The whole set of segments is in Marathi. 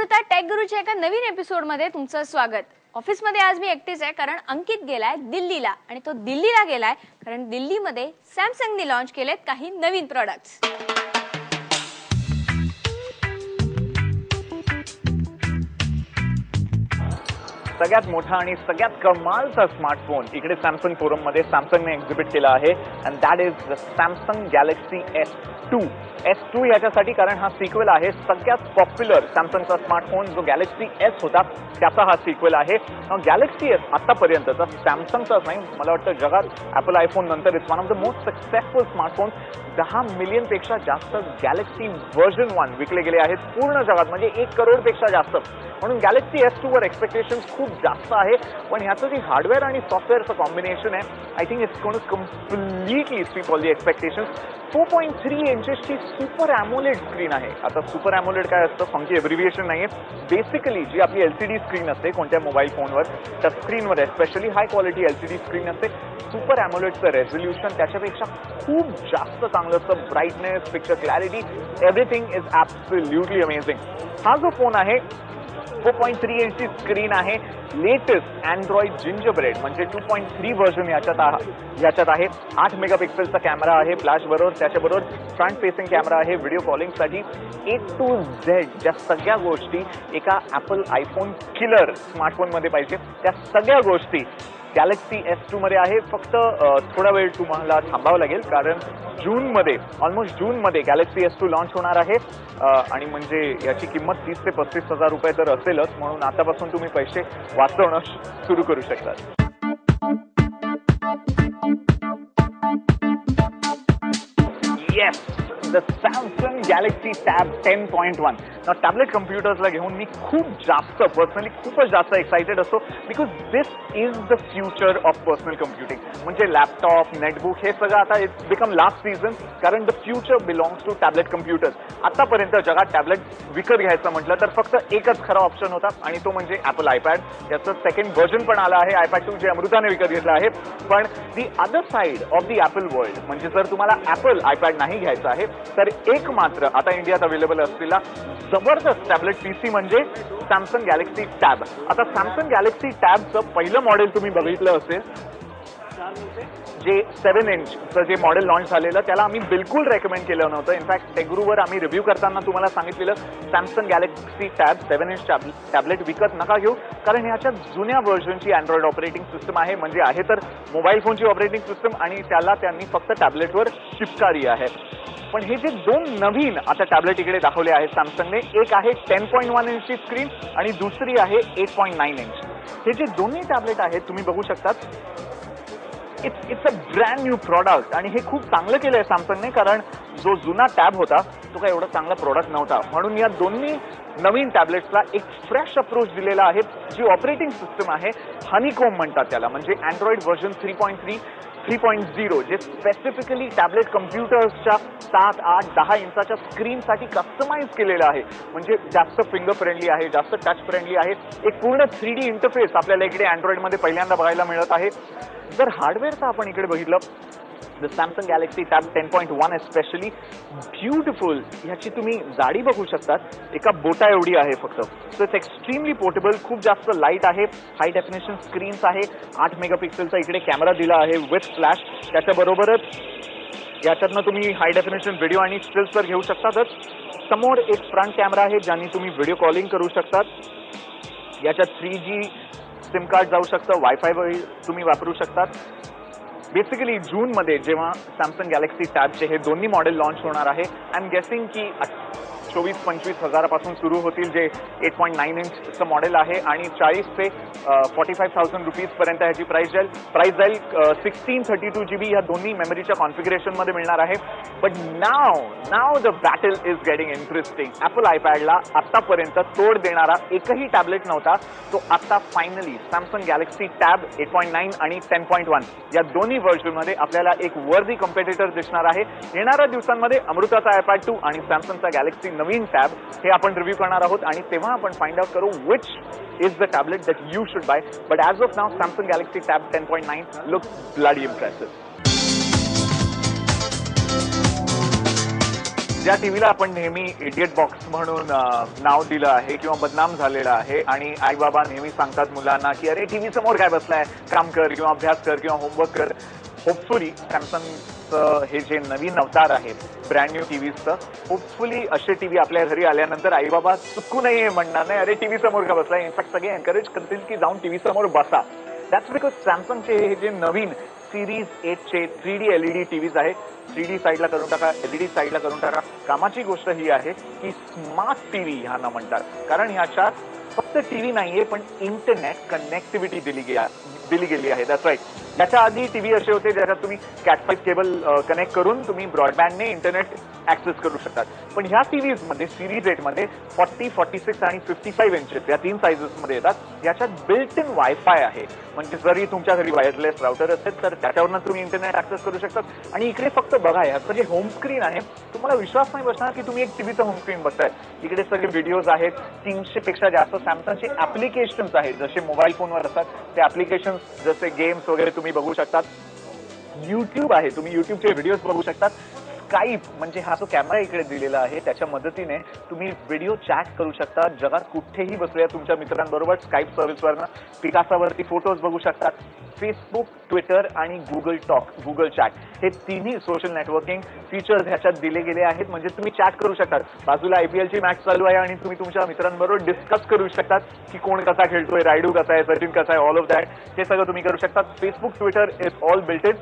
अमृता टेक गुरुच्या एका नवीन एपिसोडमध्ये तुमचं स्वागत। ऑफिसमध्ये आज मी एकटीच आहे कारण अंकित गेलाय दिल्लीला आणि तो दिल्लीला गेलाय कारण दिल्लीमध्ये सॅमसंगने लॉन्च केलेत काही नवीन प्रॉडक्ट्स। सगळ्यात मोठा आणि सगळ्यात कमालचा स्मार्टफोन इकडे सॅमसंग फोरम मध्ये सॅमसंगने एक्झिबिट केला आहे and that is the Samsung Galaxy S2 याच्यासाठी कारण हा सिक्वेल आहे सगळ्यात पॉप्युलर सॅमसंगचा स्मार्टफोन जो गॅलेक्सी S होता त्याचा हा सिक्वेल आहे। गॅलेक्सी S आतापर्यंतचा सॅमसंगचाच नाही मला वाटतं जगात ॲपल आयफोन नंतर it's one of the most successful smartphone. 10 million पेक्षा जास्त गॅलेक्सी व्हर्जन 1 विकले गेले आहेत पूर्ण जगात म्हणजे 1 करोड पेक्षा जास्त। म्हणून गॅलेक्सी S2 वर एक्सपेक्टेशन्स खूप जास्त आहे पण ह्याचं जे हार्डवेअर आणि सॉफ्टवेअरचं कॉम्बिनेशन आहे I think it's going to completely sweep all the expectations. 4.3 इंचेसची सुपर ॲमोलेड स्क्रीन आहे। आता सुपर ॲमोलेड काय असतं फंकी एब्रिव्हिएशन नाहीये, बेसिकली जी आपली LCD स्क्रीन असते कोणत्या मोबाईल फोनवर टच स्क्रीनवर especially high quality LCD screen असते सुपर ॲमोलेडचं रेझोल्युशन त्याच्यापेक्षा खूप जास्त चांगलं असतं, brightness picture clarity everything is absolutely amazing. हा जो फोन आहे 4.3 इंचची स्क्रीन आहे, लेटेस्ट अँड्रॉइड जिंजरब्रेड म्हणजे 2.3 व्हर्जन याच्यात आहे। 8 मेगापिक्सेलचा कॅमेरा आहे फ्लॅश बरोबर, त्याच्याबरोबर फ्रंट फेसिंग कॅमेरा आहे व्हिडिओ कॉलिंगसाठी। A to Z ज्या सगळ्या गोष्टी एका ॲपल आयफोन किलर स्मार्टफोनमध्ये पाहिजे त्या सगळ्या गोष्टी गॅलेक्सी S2 मध्ये आहे। फक्त थोडा वेळ तुम्हाला थांबावं लागेल कारण ऑलमोस्ट जूनमध्ये गॅलेक्सी S2 लॉन्च होणार आहे आणि म्हणजे याची किंमत 30 ते 35 हजार रुपये तर असेलच म्हणून आतापासून तुम्ही पैसे वाचवणं सुरू करू शकता। Yes the Samsung Galaxy tab 10.1 ना टॅबलेट कम्प्युटर्सला घेऊन मी पर्सनली खूपच जास्त एक्साइटेड असतो because this is the future of personal computing. म्हणजे लॅपटॉप नेटबुक हे सगळं आता इट्स बिकम लास्ट सीझन कारण the future belongs to tablet computers. आतापर्यंत जगात टॅबलेट विकत घ्यायचं म्हटलं तर फक्त एकच खरा ऑप्शन होता आणि तो म्हणजे ॲपल आयपॅड। याचं सेकंड व्हर्जन पण आलं आहे iPad 2 जे अमृताने विकत घेतलं आहे। पण the other side of the Apple world म्हणजे जर तुम्हाला ॲपल आयपॅड नाही घ्यायचं आहे तर एक मात्र आता इंडियात अवेलेबल असलेला जबरदस्त टॅबलेट पीसी म्हणजे सॅमसंग गॅलेक्सी टॅब। आता सॅमसंग गॅलेक्सी टॅबचं पहिलं मॉडेल तुम्ही बघितलं असेल जे 7 इंचचं जे मॉडेल लॉन्च झालेलं त्याला आम्ही बिलकुल रेकमेंड केलं नव्हतं। इनफॅक्ट टेगुरूवर आम्ही रिव्ह्यू करताना तुम्हाला सांगितलेलं Samsung Galaxy tab 7 inch tablet विकत नका घेऊ कारण ह्याच्या जुन्या व्हर्जनची अँड्रॉइड ऑपरेटिंग सिस्टम आहे म्हणजे आहे तर मोबाईल फोनची ऑपरेटिंग सिस्टम आणि त्याला त्यांनी फक्त टॅबलेटवर चिपकारी आहे। पण हे जे दोन नवीन आता टॅबलेट इकडे दाखवले आहेत सॅमसंगने एक आहे 10.1 इंचची स्क्रीन आणि दुसरी आहे 8.9 इंच। हे जे दोन्ही टॅबलेट आहेत तुम्ही बघू शकतात it's a brand new product आणि हे खूप चांगलं केलंय सॅमसंगने कारण जो जुना टॅब होता तो काही एवढा चांगला प्रॉडक्ट नव्हता म्हणून या दोन्ही नवीन टॅबलेट्सला एक फ्रेश अप्रोच दिलेला आहे। जी ऑपरेटिंग सिस्टम आहे हनीकोम म्हणतात त्याला म्हणजे अँड्रॉइड व्हर्जन 3.0 जे स्पेसिफिकली टॅबलेट कम्प्युटर्सच्या 7, 8, 10 इंचाच्या स्क्रीनसाठी कस्टमाइज केलेलं आहे म्हणजे जास्त फिंगर फ्रेंडली आहे जास्त टच फ्रेंडली आहे। एक पूर्ण 3D इंटरफेस आपल्याला इकडे अँड्रॉइडमध्ये पहिल्यांदा बघायला मिळत आहे। जर हार्डवेअरचं आपण इकडे बघितलं the Samsung Galaxy tab 10.1 especially beautiful ह्याची तुम्ही जाडी बघू शकतात एका बोटा एवढी आहे फक्त। सो इट्स एक्स्ट्रीमली पोर्टेबल खूप जास्त लाईट आहे हाय डेफिनेशन स्क्रीन्स आहे 8 मेगापिक्सेलचा इकडे कॅमेरा दिला आहे विथ फ्लॅश त्याच्याबरोबरच याच्यातनं तुम्ही हाय डेफिनेशन व्हिडिओ आणि स्टिल्स तर घेऊ शकतातच। समोर एक फ्रंट कॅमेरा आहे ज्याने तुम्ही व्हिडिओ कॉलिंग करू शकतात। याच्यात 3G सिम कार्ड जाऊ शकतं वायफाय तुम्ही वापरू शकतात। बेसिकली जूनमध्ये जेव्हा सॅमसंग गॅलेक्सी टॅबचे हे दोन्ही मॉडेल लॉन्च होणार आहे आय एम गेसिंग की 24-25 हजारापासून सुरू होतील जे 8.9 इंचचं मॉडेल आहे आणि 40 ते 45,000 रुपीजपर्यंत ह्याची प्राइस जाईल। 1632 GB ह्या दोन्ही मेमरीच्या कॉन्फिगरेशनमध्ये मिळणार आहे। But now the battle is getting interesting. Apple आयपॅडला आतापर्यंत तोड देणारा एकही टॅबलेट नव्हता तो आता फायनली सॅमसंग गॅलेक्सी टॅब 8.9 आणि 10.1 या दोन्ही व्हर्जनमध्ये आपल्याला एक वर्दी कॉम्पिटिटर दिसणार आहे। येणाऱ्या दिवसांमध्ये अमृताचा iPad 2 आणि सॅमसंगचा गॅलेक्सी नवीन टॅब हे आपण रिव्ह्यू करणार आहोत आणि तेव्हा आपण फाइंड आउट करू which is the tablet that you should buy. But as of now Samsung Galaxy tab 10.9 looks bloody impressive. ज्या टीव्हीला आपण नेहमी इडियट बॉक्स म्हणून नाव दिलं आहे किंवा बदनाम झालेलं आहे आणि आई बाबा नेहमी सांगतात मुलांना की अरे टीव्ही समोर काय बसलाय, काम कर किंवा अभ्यास कर किंवा होमवर्क कर. होपफुली सॅमसंगचं हे जे नवीन अवतार आहे ब्रँड न्यू टीव्हीचं, होपफुली असे टीव्ही आपल्या घरी आल्यानंतर आई बाबा चुकू नये म्हणणार नाही अरे टीव्ही समोर का बसलाय. इनफॅक्ट सगळे एनकरेज करतील की जाऊन टीव्ही समोर बसा. दॅट्स बिकॉज सॅमसंगचे हे जे नवीन सिरीज 8चे 3D LED टीव्हीज आहे, 3D साईडला करून टाका, LED साईडला करून टाका. कामाची गोष्ट ही आहे की स्मार्ट टीव्ही ह्यांना म्हणतात, कारण ह्याच्यात फक्त टीव्ही नाहीये पण इंटरनेट कनेक्टिव्हिटी दिली गेली आहे. That's right. याच्या आधी टीव्ही असे होते ज्याच्यात तुम्ही कॅट5 केबल कनेक्ट करून तुम्ही ब्रॉडबँडने इंटरनेट ऍक्सेस करू शकतात. पण ह्या टीव्हीज मध्ये सिरीज 8 मध्ये 40, 46 आणि 55 इंचेस या 3 साईजेस मध्ये येतात. याच्यात बिल्ट इन वायफाय आहे, म्हणजे जरी तुमच्या घरी वायरलेस राउटर असेल तर त्याच्यावरनं तुम्ही इंटरनेट ऍक्सेस करू शकतात. आणि इकडे फक्त बघा, ह्याचं जे होम स्क्रीन आहे तुम्हाला विश्वास नाही बसणार की तुम्ही एक टीव्हीचं होम स्क्रीन बघताय. इकडे सगळे व्हिडिओज आहेत, 300 पेक्षा जास्त सॅमसंगचे ऍप्लिकेशन्स आहेत जसे मोबाईल फोनवर असतात ते ऍप्लिकेशन्स, जसे गेम्स वगैरे तुम्ही बघू शकतात. युट्यूब आहे, तुम्ही युट्यूबचे व्हिडिओज बघू शकतात. स्काईप म्हणजे हा जो कॅमेरा इकडे दिलेला आहे त्याच्या मदतीने तुम्ही व्हिडिओ चॅट करू शकता. जगात कुठेही बसलेल्या तुमच्या मित्रांबरोबर स्काईप सर्व्हिसवरनं पिकासावरती फोटोज बघू शकतात. फेसबुक, ट्विटर आणि गुगल चॅट हे तिन्ही सोशल नेटवर्किंग फीचर्स ह्याच्यात दिले गेले आहेत. म्हणजे तुम्ही चॅट करू शकतात. बाजूला IPLची मॅच चालू आहे आणि तुम्ही तुमच्या मित्रांबरोबर डिस्कस करू शकतात की कोण कसा खेळतोय, रायडू कसा आहे, सचिन कसा आहे, ऑल ऑफ दॅट हे सगळं तुम्ही करू शकतात. Facebook, Twitter is all built in.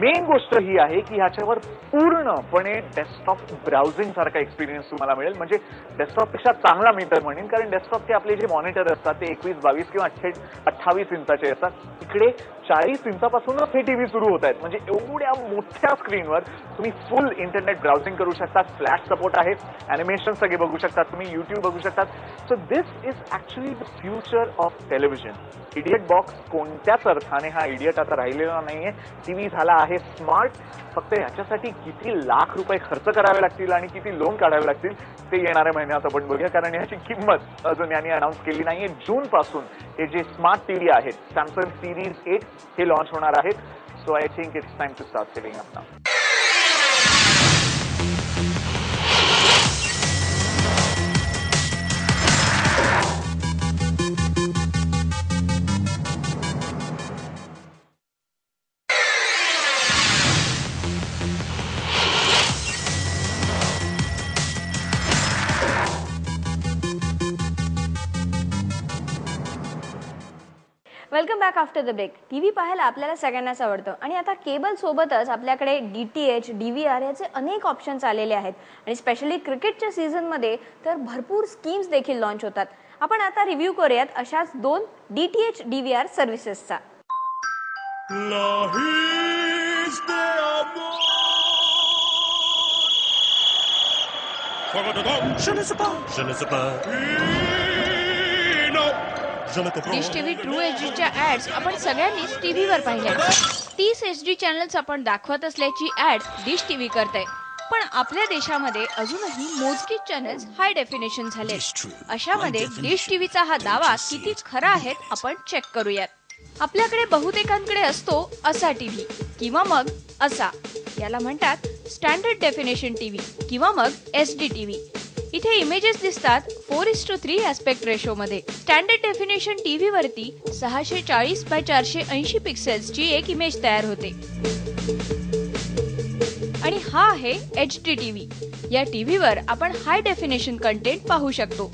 Main गोष्ट ही आहे की ह्याच्यावर पूर्णपणे डेस्कटॉप ब्राउझिंग सारखा एक्सपिरियन्स तुम्हाला मिळेल. म्हणजे डेस्कटॉपपेक्षा चांगला मी तर म्हणेन, कारण डेस्कटॉपचे आपले जे मॉनिटर असतात ते 21, 22 किंवा 28 इंचाचे असतात. इकडे 40 इंचापासूनच हे टीव्ही सुरू होत आहेत. म्हणजे एवढ्या मोठ्या स्क्रीनवर तुम्ही फुल इंटरनेट ब्राउझिंग करू शकता. फ्लॅश सपोर्ट आहे, अॅनिमेशन सगळे बघू शकतात, तुम्ही युट्यूब बघू शकतात. So this is actually the future of television. Idiot box कोणत्याच अर्थाने हा इडियट आता राहिलेला नाहीये. टीव्ही झाला आहे स्मार्ट. फक्त ह्याच्यासाठी किती लाख रुपये खर्च करावे लागतील आणि किती लोन काढावे लागतील ते येणाऱ्या महिन्यात आपण बघूया, कारण याची किंमत अजून यांनी अनाऊन्स केली नाहीये. जून पासून हे जे स्मार्ट टीव्ही आहेत सॅमसंग सिरीज 8 हे लॉन्च होणार आहेत. So I think it's time to start saving up now. Welcome back after the break. TV पाहायला आपल्याला सगळ्यांनाच आवडतं आणि आता केबल सोबतच आपल्याकडे DTH, DVR याचे अनेक ऑप्शन्स आलेले आहेत आणि स्पेशली क्रिकेटच्या सीझनमध्ये तर भरपूर स्कीम्स देखील लॉन्च होतात. आपण आता रिव्ह्यू करूयात अशाच 2 DTH DVR सर्व्हिसेसचा. डिश टीव्ही ट्रू एचडीच्या ऍड्स आपण सगळ्यांनीच टीव्हीवर पाहिल्या. 30 HD चॅनल्स आपण दाखवत असल्याची ऍड डिश टीव्ही करते. पण आपल्या देशामध्ये अजूनही मोजकीच चॅनल्स हाय डेफिनेशन झाले. अशामध्ये डिश टीव्हीचा हा दावा किती खरा आहे आपण चेक करूयात. आपल्याकडे बहुतेकांकडे असतो असा टीव्ही किंवा मग असा, याला म्हणतात स्टँडर्ड डेफिनेशन टीव्ही किंवा मग SD टीव्ही. इथे इमेजेस दिसतात 4:3 ऍस्पेक्ट रेशो मध्ये. स्टँडर्ड डेफिनेशन टीव्ही वरती 640 बाय 480 पिक्सेल्सची एक इमेज तयार होते. आणि हा आहे HD टीव्ही. या टीव्हीवर आपण हाय डेफिनेशन कंटेंट पाहू शकतो.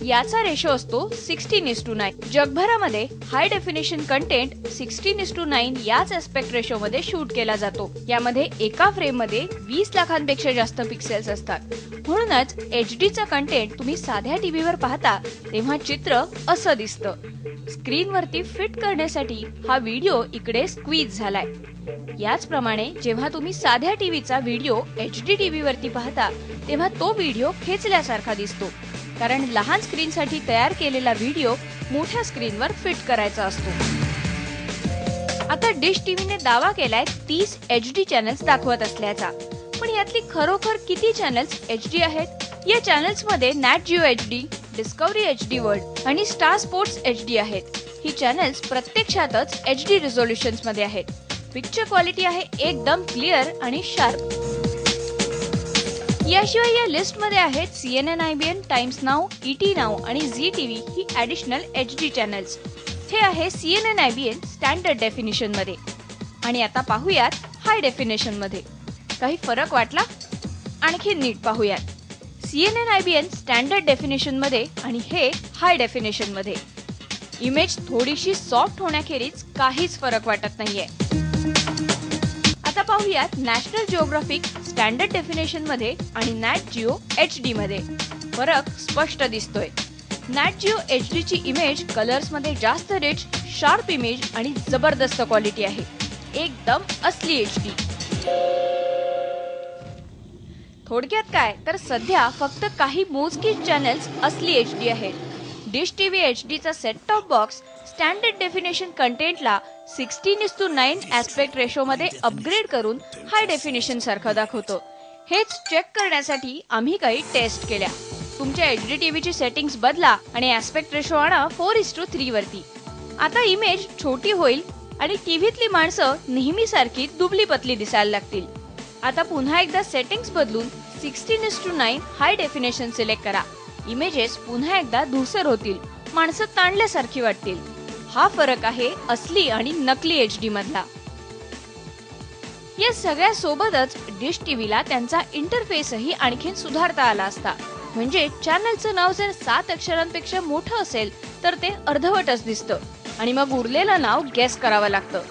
याचा रेशो असतो 16:9. जगभरामध्ये हाय डेफिनेशन कंटेंट 16:9 याच ऍस्पेक्ट रेशो मध्ये शूट केला जातो. यामध्ये एका फ्रेम मध्ये 20 लाखांपेक्षा जास्त पिक्सेल्स असतात. म्हणूनच HDचा कंटेंट तुम्ही साध्या टीव्हीवर पाहता तेव्हा चित्र असं दिसतं. स्क्रीनवरती फिट करण्यासाठी हा व्हिडिओ इकडे स्क्वीज झालाय. याचप्रमाणे जेव्हा तुम्ही साध्या टीव्हीचा व्हिडिओ HD टीव्हीवरती पाहता तेव्हा तो व्हिडिओ खेचल्यासारखा दिसतो, कारण लहान स्क्रीनसाठी तयार केलेला व्हिडिओ मोठ्या स्क्रीनवर फिट करायचा असतो. आता डिश टीव्हीने दावा केलाय 30 HD चॅनल्स दाखवत असल्याचा. पण यातली खरोखर किती चॅनल्स HD आहेत? या चॅनल्स मध्ये NAAT Jio HD, discovery HD world आणि स्टार स्पोर्ट्स HD आहेत. ही चॅनल्स प्रत्यक्षातच HD रिझोल्युशन्स मध्ये आहेत. पिक्चर क्वालिटी आहे एकदम क्लिअर आणि शार्प. याशिवाय या लिस्ट मध्ये आहेत CNN, IBN, times now, ET now आणि झी टीव्ही ही ॲडिशनल HD चॅनल्स. हे आहे CNN, IBN स्टँडर्ड डेफिनेशन मध्ये. आणि आता पाहूयात हाय डेफिनेशन मध्ये. काही फरक वाटला? आणखी नीट पाहूयात. CNN, IBN स्टँडर्ड डेफिनेशन मध्ये आणि हे हाय डेफिनेशन मध्ये. इमेज थोडीशी सॉफ्ट होण्याखेरीज काहीच फरक वाटत नाहीये. आता पाहूयात नॅशनल जिओग्राफिक स्टँडर्ड डेफिनेशन मध्ये आणि नॅट जिओ HD मध्ये. फरक स्पष्ट दिसतोय. नॅट जिओ HD ची इमेज कलर्स मध्ये जास्त रिच, शार्प इमेज आणि जबरदस्त क्वालिटी आहे. एकदम असली HD. थोडक्यात काय तर सध्या फक्त काही मोजकीच चॅनल्स असली HD आहेत. डिश टीव्ही HD चा set top box standard definition कंटेंटला 16:9 ऍस्पेक्ट रेशो मध्ये अपग्रेड करून हाय डेफिनेशन सारखं दाखवतो. हेच चेक करण्यासाठी आम्ही काही टेस्ट केल्या. तुमच्या HD टीव्हीची सेटिंग्स बदला आणि ऍस्पेक्ट रेशो आणा 4:3 वरती. आता इमेज छोटी होईल आणि टीव्हीतली माणसं नेहमी सारखी दुबली पतली दिसायला लागतील. आता पुन्हा एकदा सेटिंग्स बदलून 16:9 हाय डेफिनेशन सिलेक्ट करा. इमेजेस पुन्हा एकदा धूसर होतील, माणसं ताणल्यासारखी वाटतील. हा फरक आहे असली आणि नकली HD मधला. या सगळ्या सोबतच डिश टीव्हीला त्यांचा इंटरफेसही आणखीन सुधारता आला असता. म्हणजे चॅनलचं नाव जर 7 अक्षरांपेक्षा मोठं असेल तर ते अर्धवटच दिसतं आणि मग उरलेलं नाव गेस करावं लागतं.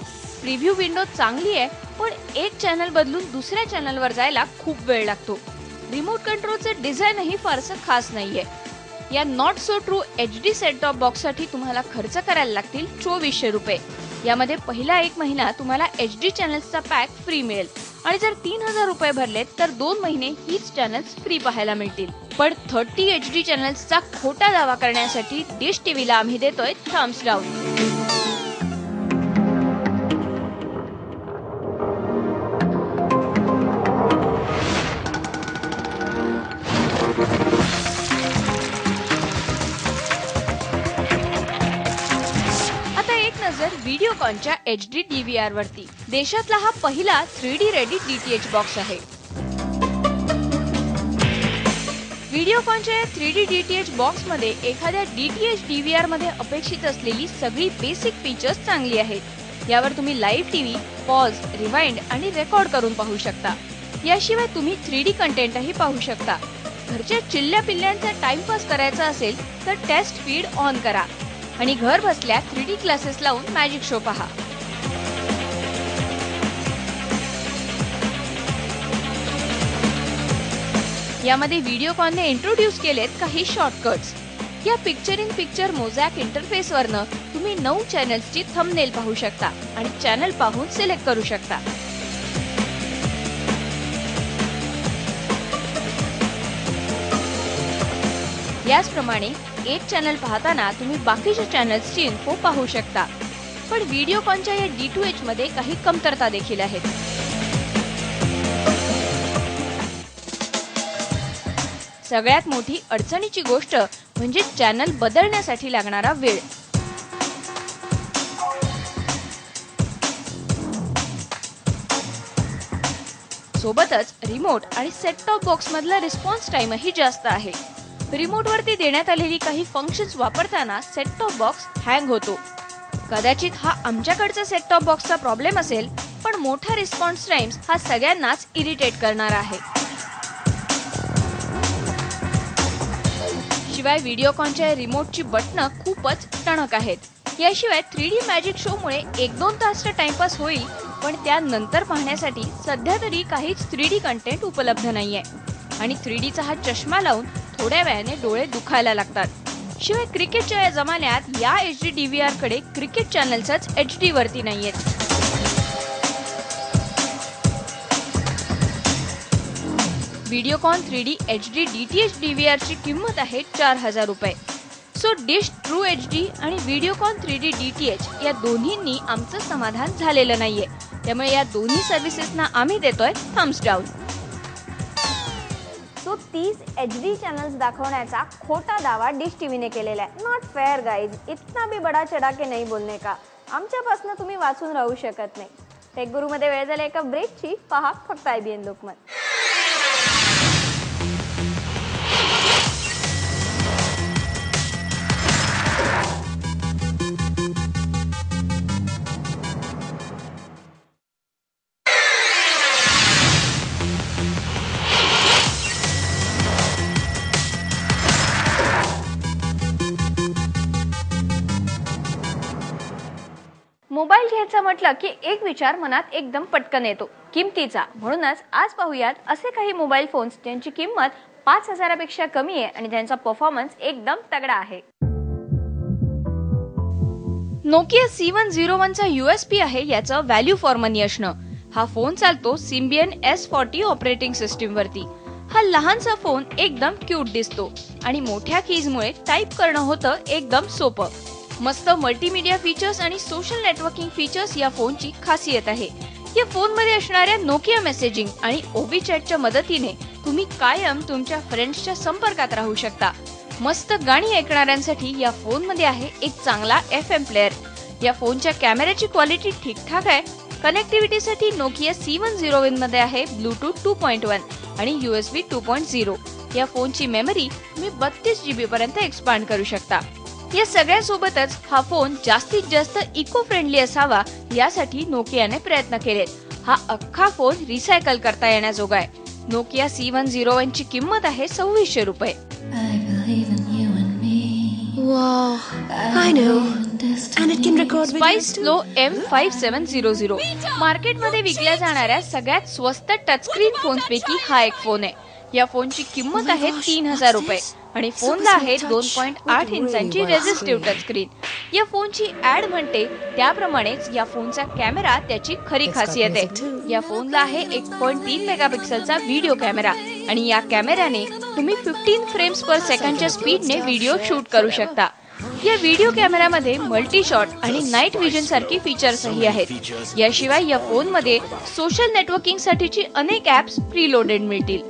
प्रिव्ह्यू विंडो चांगली आहे, पण एक चॅनल बदलून दुसऱ्या चॅनलवर जायला खूप वेळ लागतो. रिमोट कंट्रोलचं डिझाईनही फारसं खास नाहीये. या not so true HD set top box साठी तुम्हाला खर्च करायला लागतील 2400 रुपये. यामध्ये पहिला 1 महिना तुम्हाला HD चॅनल्सचा पॅक फ्री मिळेल आणि जर 3000 रुपये भरलेत तर 2 महिने हीच चॅनल्स फ्री पाहायला मिळतील. पण 30 HD चॅनल्सचा खोटा दावा करण्यासाठी डिश टीव्हीला आम्ही देतोय थम्स डाऊन. व्हिडिओकॉनच्या HD DVR वरती. देशातला हा पहिला 3D रेडी DTH बॉक्स आहे. व्हिडिओकॉनच्या 3D DTH बॉक्स मध्ये एखाद्या DTH DVR मध्ये अपेक्षित असलेली सगळी बेसिक फीचर्स चांगली आहेत. यावर तुम्ही लाईव्ह टीव्ही, पॉज, रिवाइंड आणि रेकॉर्ड करून पाहू शकता. याशिवाय तुम्ही 3D कंटेंटही पाहू शकता. घरच्या चिल्ल्या पिल्ल्यांचा टाइमपास करायचा असेल तर टेस्ट फीड ऑन करा आणि घर बसल्या 3D क्लासेस लावून मॅजिक शो पहा. यामध्ये व्हिडिओकॉनने इंट्रोड्यूस केलेत काही शॉर्टकट्स. या picture in picture mosaic interface वरनं तुम्ही 9 चॅनल्सची थंबनेल पाहू शकता आणि चॅनल पाहून सिलेक्ट करू शकता. याचप्रमाणे एक चॅनल पाहताना तुम्ही बाकीच्या चॅनल्सची इन्फो पाहू शकता. पण व्हिडिओकॉनच्या या D2H मध्ये काही कमतरता देखील आहेत. सगळ्यात मोठी अडचणीची गोष्ट म्हणजे चॅनल बदलण्यासाठी लागणारा वेळ. सोबतच रिमोट आणि सेट टॉप बॉक्स मधला रिस्पॉन्स टाइमही जास्त आहे. रिमोट वरती देण्यात आलेली काही फंक्शन्स वापरताना सेट टॉप बॉक्स हँग होतो. कदाचित हा आमच्याकडचा सेट टॉप बॉक्सचा प्रॉब्लेम असेल, पण मोठा रिस्पॉन्स टाइम्स हा सगळ्यांनाच इरिटेट करणारा आहे. शिवाय व्हिडिओकॉनच्या रिमोटची बटणं खूपच टणक आहेत. याशिवाय 3D मॅजिक शो मुळे 1-2 तासचा टाइमपास होईल, पण त्यानंतर पाहण्यासाठी सध्या तरी काहीच 3D कंटेंट उपलब्ध नाहीये आणि 3Dचा हा चष्मा लावून थोड्या वेळाने डोळे दुखायला लागतात. शिवाय क्रिकेटच्या या जमान्यात या HD DVR कडे क्रिकेट चॅनल्सच HD वरती नाहीयेत. Videocon 3D HD DTH DVR ची किंमत आहे 4000 रुपये. सो डिश ट्रू HD आणि व्हिडिओकॉन 3D DTH या दोन्हींनी आमचं समाधान झालेलं नाहीये. त्यामुळे या दोन्ही सर्व्हिसेसना आम्ही देतोय thumbs down. So 30 HD channels दाखवण्याचा खोटा दावा डिश टीव्हीने केलेला आहे. Not fair guys. इतना भी बडा चढा के नाही बोलणे का. आमच्यापासून तुम्ही वाचून राहू शकत नाही. टेक गुरुमध्ये वेळ झाला एका ब्रेकची. पहा फक्त IBN लोकमत. मोबाईल घ्यायचा म्हटलं की एक विचार मनात एकदम पटकन येतो, किमतीचा. म्हणूनच आज पाहूयात असे काही मोबाईल फोन्स ज्यांची किंमत 5,000पेक्षा कमी आहे आणि ज्यांचा परफॉर्मन्स एकदम तगडा आहे. नोकिया C101 चा USP आहे याचं व्हॅल्यू फॉर मनी असणं. हा फोन चालतो सिम्बियन S40 ऑपरेटिंग सिस्टीम वरती. हा लहानसा फोन एकदम क्यूट दिसतो आणि मोठ्या कीजमुळे टाईप करणं होतं एकदम सोपं. मस्त मल्टीमीडिया फीचर्स आणि सोशल नेटवर्किंग फीचर्स या फोनची खासियत आहे. या फोनमध्ये असणाऱ्या नोकिया मेसेजिंग आणि ओबी चॅटच्या मदतीने तुम्ही कायम तुमच्या फ्रेंड्सच्या संपर्कात राहू शकता. मस्त गाणी ऐकणाऱ्यांसाठी या फोनमध्ये आहे एक चांगला FM प्लेअर. या फोनच्या कॅमेऱ्याची क्वालिटी ठीकठाक आहे. कनेक्टिव्हिटीसाठी नोकिया C101 मध्ये आहे ब्लूटूथ 2.1 आणि USB 2.0. या फोनची मेमरी तुम्ही 32 GB पर्यंत एक्सपांड करू शकता. या सगळ्या सोबतच हा फोन जास्तीत जास्त इको फ्रेंडली असावा यासाठी नोकियाने प्रयत्न केलेत. हा अख्खा फोन रिसायकल करता येण्याजोगा आहे. नोकिया C101 ची किंमत आहे 2600 रुपये. Wow, I know. And it can record video spice too. Low M5700 मार्केटमध्ये विकल्या जाणाऱ्या सगळ्यात स्वस्त टचस्क्रीन फोन्सपैकी हा एक फोन आहे. या फोनची किंमत आहे 3,000 रुपये आणि फोनला आहे 2.8 इंचांची रेझिस्टिव्ह टचस्क्रीन. या फोनची ऍड म्हणते त्याप्रमाणेच या फोनचा कॅमेरा त्याची खरी खासियत आहे. या फोनला आहे 1.3 मेगापिक्सलचा व्हिडिओ कॅमेरा आणि या कॅमेऱ्याने तुम्ही 15 फ्रेम्स पर सेकंडच्या स्पीडने व्हिडिओ शूट करू शकता. या व्हिडिओ कॅमेऱ्यामध्ये मल्टी शॉट आणि नाईट व्हिजन सारखी फीचर्सही आहेत. याशिवाय या फोनमध्ये सोशल नेटवर्किंग साठीची अनेक ऍप्स प्रीलोडेड मिळतील.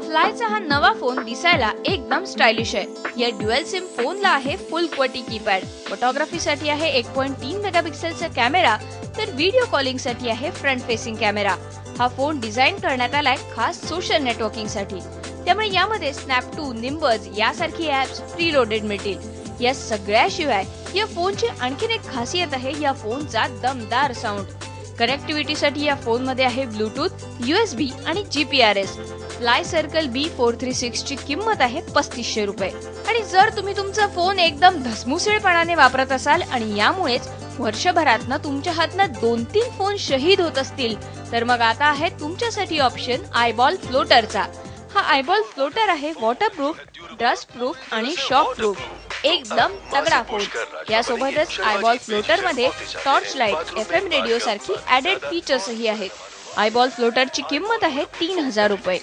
फ्लायचा हा नवा फोन दिसायला एकदम स्टायलिश आहे. या ड्युअल सिम फोनला आहे फुल क्वालिटी कीपॅड. फोटोग्राफीसाठी आहे 1.3 मेगापिक्सलचा कॅमेरा तर व्हिडिओ कॉलिंग साठी आहे फ्रंट फेसिंग कॅमेरा. हा फोन डिझाईन करण्यात आलाय खास सोशल नेटवर्किंग साठी. त्यामुळे यामध्ये स्नॅप2, निम्बज यासारखी ऍप्स प्रीलोडेड मिळतील. या सगळ्याशिवाय या फोनची आणखीन एक खासियत आहे या फोनचा दमदार साऊंड. कनेक्टिव्हिटीसाठी या फोनमध्ये आहे ब्लूटूथ, USB आणि GPRS. फ्लाय सर्कल B436 ची किंमत आहे 3500 रुपये. आणि जर तुम्ही तुमचा फोन एकदम धसमुसळपणाने वापरत असाल आणि यामुळेच वर्षभरातनं तुमच्या हातनं 2-3 फोन शहीद होत असतील तर मग आता आहे तुमच्यासाठी ऑप्शन आयबॉल फ्लोटरचा. हा आयबॉल फ्लोटर आहे वॉटरप्रूफ, डस्ट प्रूफ आणि शॉक प्रूफ. एकदम तगडा फोन. यासोबतच आयबॉल फ्लोटर मध्ये टॉर्च लाईट, FM रेडिओ सारखी ऍडेड फीचर्सही आहेत. आयबॉल फ्लोटरची किंमत आहे 3,000 रुपये.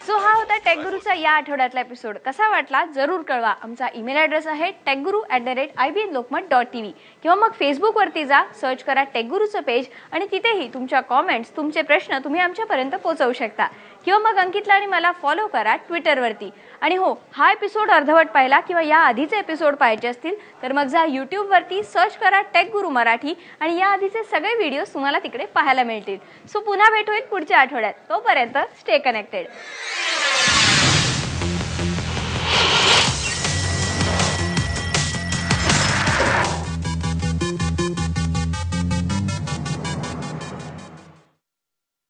सो हा होता टेक गुरुचा या आठवड्यातला एपिसोड. कसा वाटला जरूर कळवा. आमचा ईमेल ॲड्रेस आहे techguru@ibnlokmat.tv किंवा मग फेसबुक वरती जा, सर्च करा टेक गुरुचं पेज आणि तिथेही तुमच्या कॉमेंट्स, तुमचे प्रश्न तुम्ही आमच्यापर्यंत पोहोचवू शकता. किंवा मग अंकितला आणि मला फॉलो करा ट्विटरवरती. आणि हो, हा एपिसोड अर्धवट पाहिला किंवा या आधीचे एपिसोड पाहायचे असतील तर मग जा यूट्यूबवरती, सर्च करा टेक गुरु मराठी आणि या आधीचे सगळे व्हिडिओज तुम्हाला तिकडे पाहायला मिळतील. सो पुन्हा भेटू एक पुढच्या आठवड्यात. तोपर्यंत स्टे कनेक्टेड.